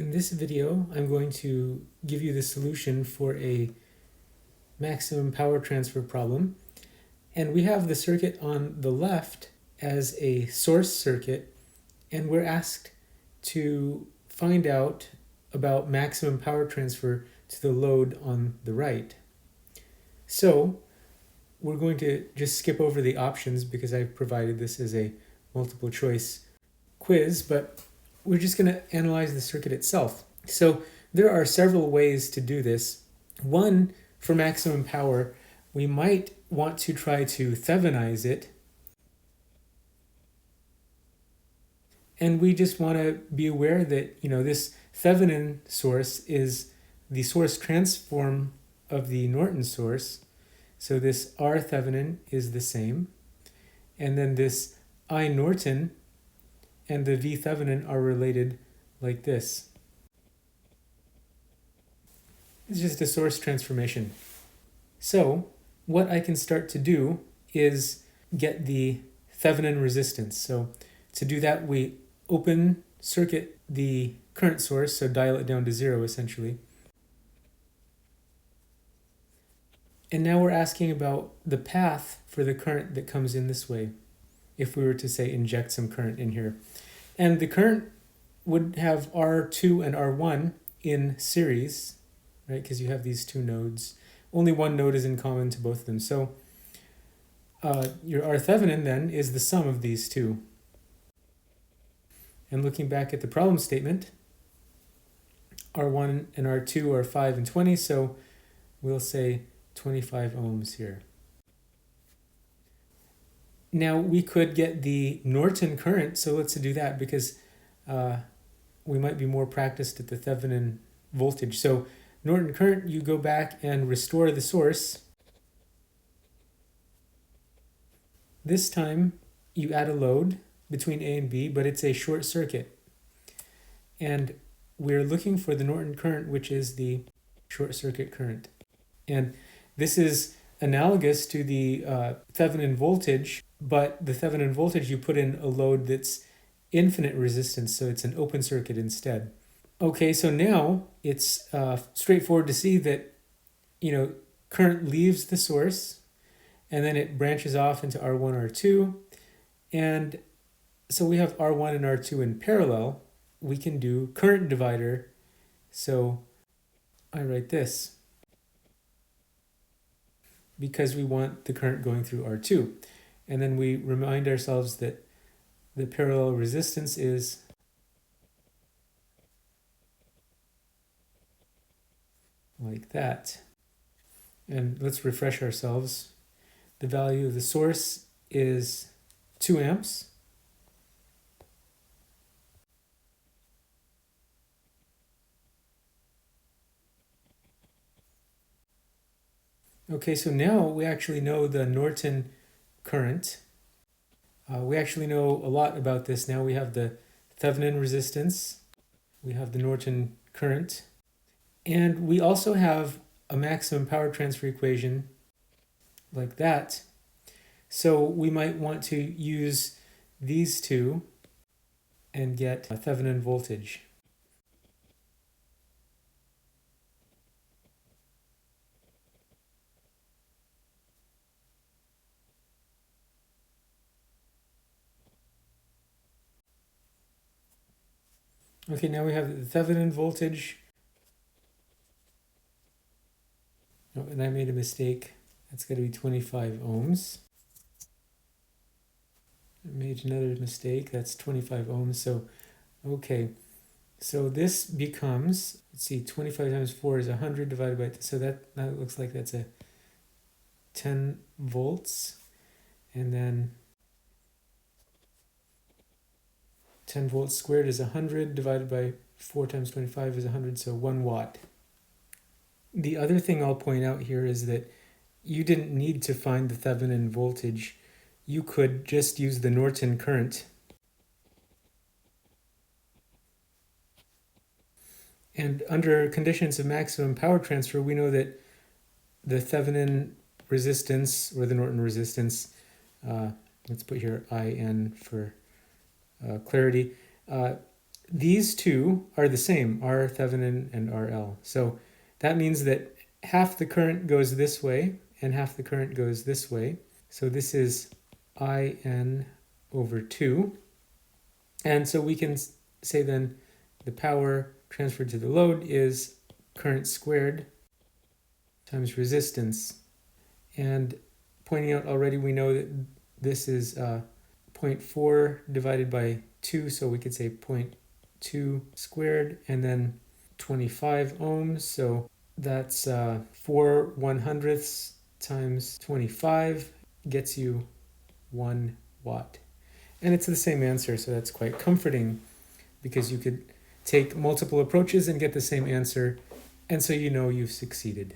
In this video, I'm going to give you the solution for a maximum power transfer problem. And we have the circuit on the left as a source circuit, and we're asked to find out about maximum power transfer to the load on the right. So we're going to just skip over the options because I've provided this as a multiple choice quiz, but we're just going to analyze the circuit itself. So there are several ways to do this. One, for maximum power, we might want to try to Thevenize it. And we just want to be aware that, this Thevenin source is the source transform of the Norton source. So this R Thevenin is the same. And then this I Norton and the V Thevenin are related like this. It's just a source transformation. So what I can start to do is get the Thevenin resistance. So to do that, we open circuit the current source, so dial it down to 0 essentially. And now we're asking about the path for the current that comes in this way, if we were to say inject some current in here. And the current would have R2 and R1 in series, right? Because you have these two nodes. Only one node is in common to both of them. So your R Thevenin then is the sum of these two. And looking back at the problem statement, R1 and R2 are 5 and 20, so we'll say 25 ohms here. Now we could get the Norton current, so let's do that because we might be more practiced at the Thevenin voltage. So Norton current, you go back and restore the source. This time you add a load between A and B, but it's a short circuit. And we're looking for the Norton current, which is the short circuit current. And this is analogous to the Thevenin voltage, but the Thevenin voltage, you put in a load that's infinite resistance, so it's an open circuit instead. Okay, so now it's straightforward to see that, current leaves the source, and then it branches off into R1, R2, and so we have R1 and R2 in parallel. We can do current divider, so I write this because we want the current going through R2. And then we remind ourselves that the parallel resistance is like that. And let's refresh ourselves. The value of the source is 2 amps. Okay, so now we actually know the Norton current. We actually know a lot about this now. We have the Thevenin resistance, we have the Norton current, and we also have a maximum power transfer equation like that. So we might want to use these two and get a Thevenin voltage. Okay, now we have the Thevenin voltage. Oh, and I made a mistake. That's got to be 25 ohms. I made another mistake. That's 25 ohms. So, okay. So this becomes, let's see, 25 times 4 is 100 divided by, so that looks like that's a 10 volts. And then 10 volts squared is 100 divided by 4 times 25 is 100, so 1 watt. The other thing I'll point out here is that you didn't need to find the Thevenin voltage. You could just use the Norton current. And under conditions of maximum power transfer, we know that the Thevenin resistance, or the Norton resistance, let's put here IN for clarity. these two are the same, R Thevenin and RL. So that means that half the current goes this way and half the current goes this way. So this is IN over 2. And so we can say then the power transferred to the load is current squared times resistance. And pointing out already, we know that this is 0.4 divided by 2, so we could say 0.2 squared, and then 25 ohms, so that's 4 1/100ths times 25 gets you 1 watt. And it's the same answer, so that's quite comforting, because you could take multiple approaches and get the same answer, and so you know you've succeeded.